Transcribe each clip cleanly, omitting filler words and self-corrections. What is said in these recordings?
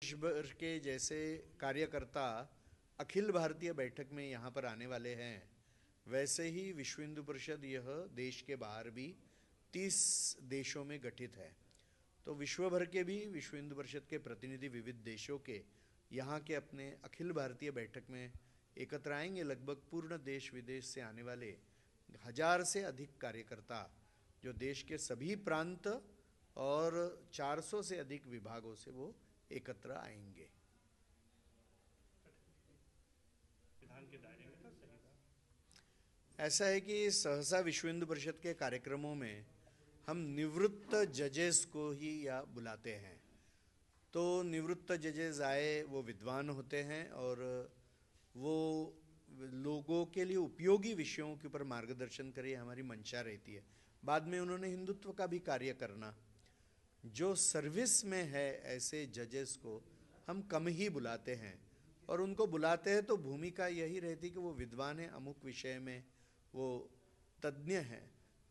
देश भर के जैसे कार्यकर्ता अखिल भारतीय बैठक में यहाँ पर आने वाले हैं, वैसे ही विश्व हिंदू परिषद यह देश के बाहर भी 30 देशों में गठित है। तो विश्व भर के भी विश्व हिंदू परिषद के प्रतिनिधि विविध देशों के यहाँ के अपने अखिल भारतीय बैठक में एकत्र आएंगे। लगभग पूर्ण देश विदेश से आने वाले 1000 से अधिक कार्यकर्ता जो देश के सभी प्रांत और 400 से अधिक विभागों से वो एकत्र आएंगे। ऐसा है कि सहसा विश्व हिंदू परिषद के कार्यक्रमों में हम निवृत्त जजेस को ही या बुलाते हैं। तो निवृत्त जजेस आए, वो विद्वान होते हैं और वो लोगों के लिए उपयोगी विषयों के ऊपर मार्गदर्शन करे, हमारी मंशा रहती है। बाद में उन्होंने हिंदुत्व का भी कार्य करना। जो सर्विस में है ऐसे जजेस को हम कम ही बुलाते हैं, और उनको बुलाते हैं तो भूमिका यही रहती कि वो विद्वान है, अमुक विषय में वो तज्ञ हैं,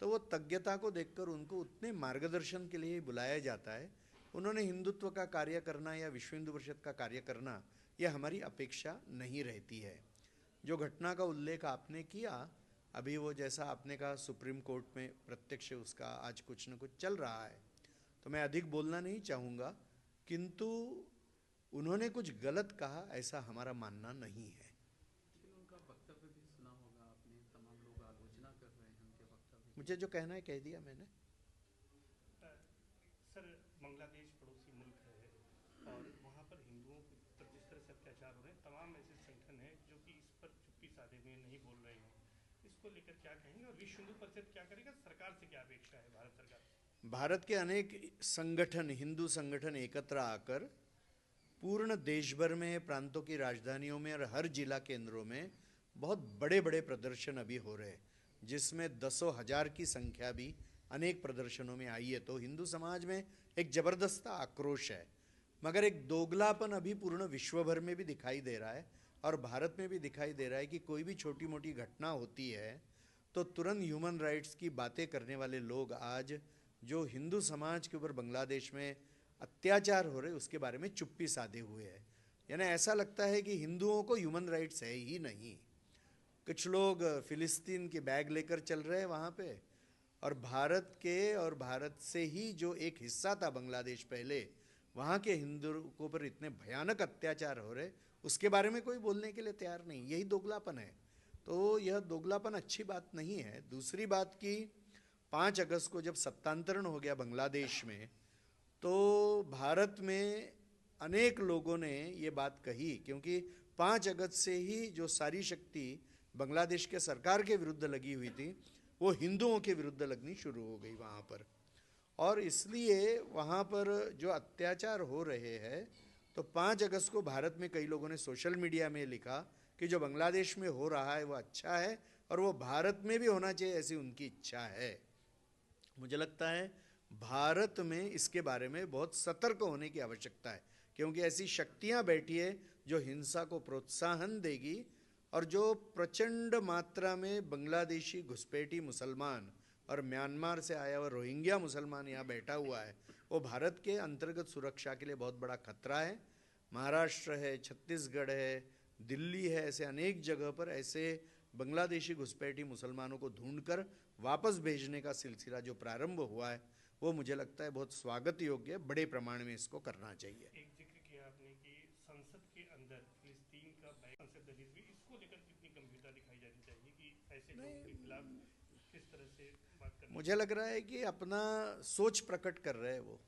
तो वो तज्ञता को देखकर उनको उतने मार्गदर्शन के लिए ही बुलाया जाता है। उन्होंने हिंदुत्व का कार्य करना या विश्व हिंदू परिषद का कार्य करना, यह हमारी अपेक्षा नहीं रहती है। जो घटना का उल्लेख आपने किया अभी, वो जैसा आपने कहा सुप्रीम कोर्ट में प्रत्यक्ष उसका आज कुछ न कुछ चल रहा है, तो मैं अधिक बोलना नहीं चाहूँगा, किंतु उन्होंने कुछ गलत कहा ऐसा हमारा मानना नहीं है। उनका वक्तव्य भी सुना होगा आपने, तमाम लोग आलोचना कर रहे हैं उनके वक्तव्य। मुझे जो कहना है कह दिया मैंने। सर, बांग्लादेश पड़ोसी मुल्क है और वहाँ पर हिंदुओं पर जिस तरह से अत्याचार हो रहे हैं, तमाम ऐसे संगठन हैं जो कि इस पर चुप्पी साधे हुए नहीं बोल रहे हैं। इसको लेकर क्या कहेंगे और विश्व हिंदू परिषद क्या करेगा? सरकार से क्या अपेक्षा है भारत सरकार से? भारत के अनेक संगठन, हिंदू संगठन एकत्र आकर पूर्ण देश भर में, प्रांतों की राजधानियों में और हर जिला केंद्रों में बहुत बड़े बड़े प्रदर्शन अभी हो रहे हैं, जिसमें दसों हजार की संख्या भी अनेक प्रदर्शनों में आई है। तो हिंदू समाज में एक जबरदस्त आक्रोश है, मगर एक दोगलापन अभी पूर्ण विश्व भर में भी दिखाई दे रहा है और भारत में भी दिखाई दे रहा है कि कोई भी छोटी मोटी घटना होती है तो तुरंत ह्यूमन राइट्स की बातें करने वाले लोग आज जो हिंदू समाज के ऊपर बांग्लादेश में अत्याचार हो रहे उसके बारे में चुप्पी साधे हुए है। यानी ऐसा लगता है कि हिंदुओं को ह्यूमन राइट्स है ही नहीं। कुछ लोग फिलिस्तीन के बैग लेकर चल रहे हैं वहाँ पे, और भारत के और भारत से ही जो एक हिस्सा था बांग्लादेश पहले, वहाँ के हिंदुओं के ऊपर इतने भयानक अत्याचार हो रहे उसके बारे में कोई बोलने के लिए तैयार नहीं। यही दोगलापन है। तो यह दोगलापन अच्छी बात नहीं है। दूसरी बात कि 5 अगस्त को जब सत्तांतरण हो गया बांग्लादेश में, तो भारत में अनेक लोगों ने ये बात कही, क्योंकि 5 अगस्त से ही जो सारी शक्ति बांग्लादेश के सरकार के विरुद्ध लगी हुई थी वो हिंदुओं के विरुद्ध लगनी शुरू हो गई वहाँ पर, और इसलिए वहाँ पर जो अत्याचार हो रहे हैं, तो 5 अगस्त को भारत में कई लोगों ने सोशल मीडिया में लिखा कि जो बांग्लादेश में हो रहा है वो अच्छा है और वो भारत में भी होना चाहिए, ऐसी उनकी इच्छा है। मुझे लगता है भारत में इसके बारे में बहुत सतर्क होने की आवश्यकता है, क्योंकि ऐसी शक्तियां बैठी है जो हिंसा को प्रोत्साहन देगी, और जो प्रचंड मात्रा में बांग्लादेशी घुसपैठी मुसलमान और म्यांमार से आया हुआ रोहिंग्या मुसलमान यहाँ बैठा हुआ है, वो भारत के अंतर्गत सुरक्षा के लिए बहुत बड़ा खतरा है। महाराष्ट्र है, छत्तीसगढ़ है, दिल्ली है, ऐसे अनेक जगह पर ऐसे बांग्लादेशी घुसपैठी मुसलमानों को ढूंढकर वापस भेजने का सिलसिला जो प्रारंभ हुआ है, वो मुझे लगता है बहुत स्वागत योग्य है। बड़े प्रमाण में इसको करना चाहिए। एक जिक्र किया आपने कि संसद के अंदर फिलिस्तीन का संसद दलित भी, इसको लेकर कितनी गंभीरता दिखाई जानी चाहिए कि ऐसे लोगों के खिलाफ किस तरह से बात करनी? मुझे लग रहा है कि अपना सोच प्रकट कर रहे हैं वो,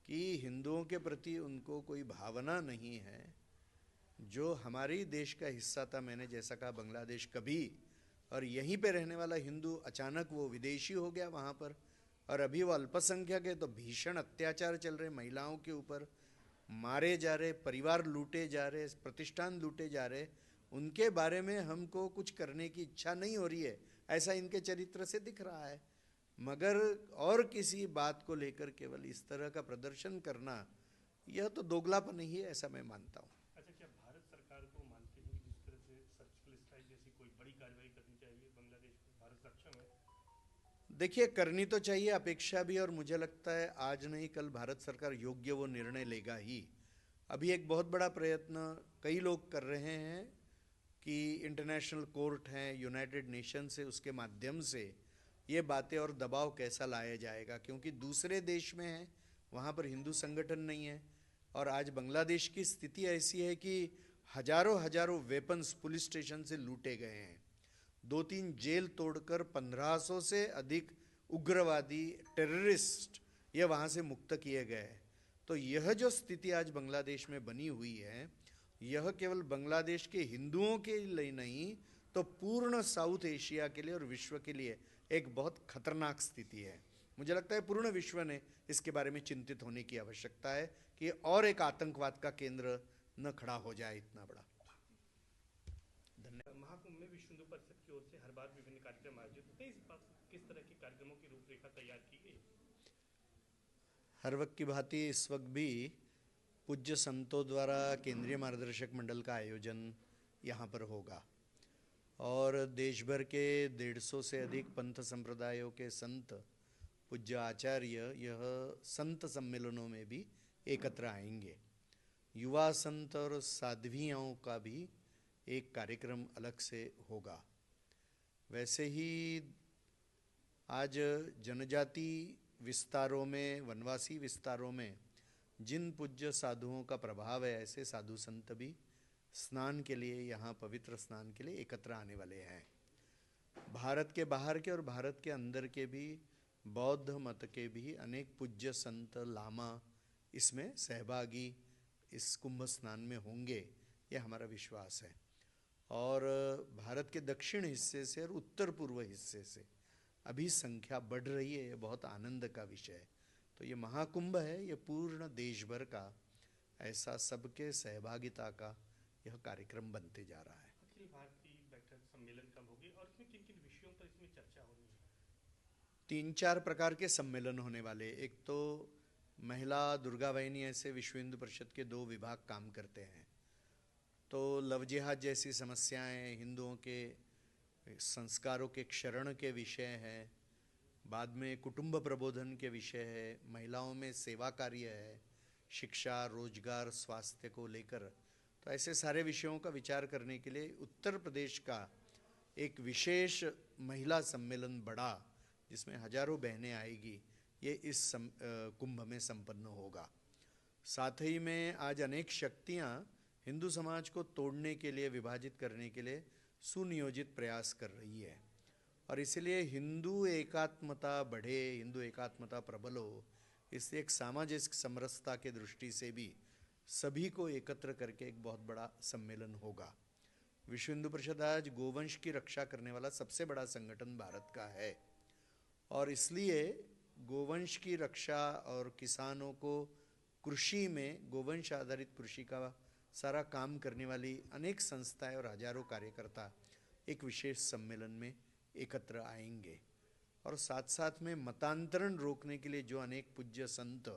कि हिंदुओं के प्रति उनको कोई भावना नहीं है। जो हमारी देश का हिस्सा था, मैंने जैसा कहा बांग्लादेश कभी, और यहीं पे रहने वाला हिंदू अचानक वो विदेशी हो गया वहाँ पर, और अभी वो अल्पसंख्यक है तो भीषण अत्याचार चल रहे, महिलाओं के ऊपर मारे जा रहे, परिवार लूटे जा रहे, प्रतिष्ठान लूटे जा रहे। उनके बारे में हमको कुछ करने की इच्छा नहीं हो रही है, ऐसा इनके चरित्र से दिख रहा है। मगर और किसी बात को लेकर केवल इस तरह का प्रदर्शन करना, यह तो दोगलापन ही है, ऐसा मैं मानता हूँ। अच्छा, क्या भारत सरकार को मानते हैं कि जिस तरह से सर्जिकल स्ट्राइक जैसी कोई बड़ी कार्रवाई करनी चाहिए बांग्लादेश में, भारत सक्षम है? देखिए, करनी तो चाहिए, अपेक्षा भी, और मुझे लगता है आज नहीं कल भारत सरकार योग्य वो निर्णय लेगा ही। अभी एक बहुत बड़ा प्रयत्न कई लोग कर रहे हैं कि इंटरनेशनल कोर्ट हैं, यूनाइटेड नेशन से, उसके माध्यम से ये बातें और दबाव कैसा लाया जाएगा, क्योंकि दूसरे देश में है, वहाँ पर हिंदू संगठन नहीं है। और आज बांग्लादेश की स्थिति ऐसी है कि हजारों हजारों वेपन्स पुलिस स्टेशन से लूटे गए हैं। 2-3 जेल तोड़कर 1500 से अधिक उग्रवादी टेररिस्ट ये वहाँ से मुक्त किए गए। तो यह जो स्थिति आज बांग्लादेश में बनी हुई है, यह केवल बांग्लादेश के हिंदुओं के लिए नहीं तो पूर्ण साउथ एशिया के लिए और विश्व के लिए एक बहुत खतरनाक स्थिति है। मुझे लगता है पूर्ण विश्व ने इसके बारे में चिंतित होने की आवश्यकता है कि और एक आतंकवाद का केंद्र न खड़ा हो जाए इतना बड़ा। महाकुंभ में विश्व हिंदू परिषद की ओर से हर बार विभिन्न कार्यक्रम आयोजित होते हैं। इस बार किस तरह के कार्यक्रमों की रूपरेखा तैयार की गई? हर वक्त की भांति इस वक्त भी पूज्य संतों द्वारा केंद्रीय मार्गदर्शक मंडल का आयोजन यहाँ पर होगा और देश भर के 150 से अधिक पंथ संप्रदायों के संत, पूज्य आचार्य यह संत सम्मेलनों में भी एकत्र आएंगे। युवा संत और साध्वियों का भी एक कार्यक्रम अलग से होगा। वैसे ही आज जनजाति विस्तारों में, वनवासी विस्तारों में जिन पूज्य साधुओं का प्रभाव है, ऐसे साधु संत भी स्नान के लिए, यहाँ पवित्र स्नान के लिए एकत्र आने वाले हैं। भारत के बाहर के और भारत के अंदर के भी बौद्ध मत के भी अनेक पूज्य संत लामा इसमें सहभागी इस कुंभ स्नान में होंगे, यह हमारा विश्वास है। और भारत के दक्षिण हिस्से से और उत्तर पूर्व हिस्से से अभी संख्या बढ़ रही है, ये बहुत आनंद का विषय है। तो ये महाकुंभ है, ये पूर्ण देश भर का ऐसा सबके सहभागिता का यह कार्यक्रम बनते जा रहा है। अखिल भारतीय बैठक सम्मेलन कब होगी और इसमें किन किन विषयों पर इसमें चर्चा होनी है? 3-4 प्रकार के सम्मेलन होने वाले। एक तो महिला दुर्गा वाहिनी ऐसे विश्व हिंदू परिषद के 2 विभाग काम करते हैं, तो लव जिहाद जैसी समस्याएं, हिंदुओं के संस्कारों के क्षरण के विषय है, बाद में कुटुंब प्रबोधन के विषय है, महिलाओं में सेवा कार्य है, शिक्षा, रोजगार, स्वास्थ्य को लेकर। तो ऐसे सारे विषयों का विचार करने के लिए उत्तर प्रदेश का एक विशेष महिला सम्मेलन बड़ा, जिसमें हजारों बहनें आएगी, ये इस कुंभ में संपन्न होगा। साथ ही में आज अनेक शक्तियाँ हिंदू समाज को तोड़ने के लिए, विभाजित करने के लिए सुनियोजित प्रयास कर रही है और इसलिए हिंदू एकात्मता बढ़े, हिंदू एकात्मता प्रबल हो, इससे एक सामाजिक समरसता के दृष्टि से भी सभी को एकत्र करके एक बहुत बड़ा सम्मेलन होगा। विश्व हिंदू परिषद आज गोवंश की रक्षा करने वाला सबसे बड़ा संगठन भारत का है और इसलिए गोवंश की रक्षा और किसानों को कृषि में, गोवंश आधारित कृषि का सारा काम करने वाली अनेक संस्थाएं और हजारों कार्यकर्ता एक विशेष सम्मेलन में एकत्र आएंगे। और साथ साथ में मतांतरण रोकने के लिए जो अनेक पूज्य संत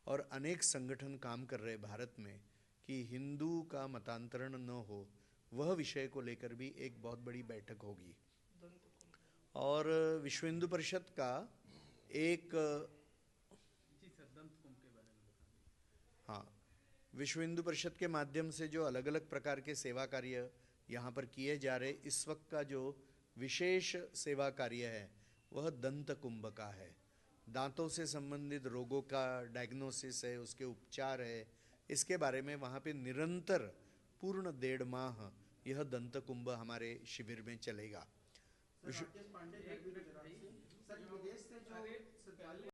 और अनेक संगठन काम कर रहे भारत में कि हिंदू का मतांतरण न हो, वह विषय को लेकर भी एक बहुत बड़ी बैठक होगी। और विश्व हिंदू परिषद का एक जी सर, दंत कुंभ के बारे में बताइए। हाँ, विश्व हिंदू परिषद के माध्यम से जो अलग अलग प्रकार के सेवा कार्य यहाँ पर किए जा रहे, इस वक्त का जो विशेष सेवा कार्य है वह दंत कुंभ का है। दांतों से संबंधित रोगों का डायग्नोसिस है, उसके उपचार है, इसके बारे में वहाँ पे निरंतर पूर्ण 1.5 माह यह दंत कुंभ हमारे शिविर में चलेगा। राकेश पांडे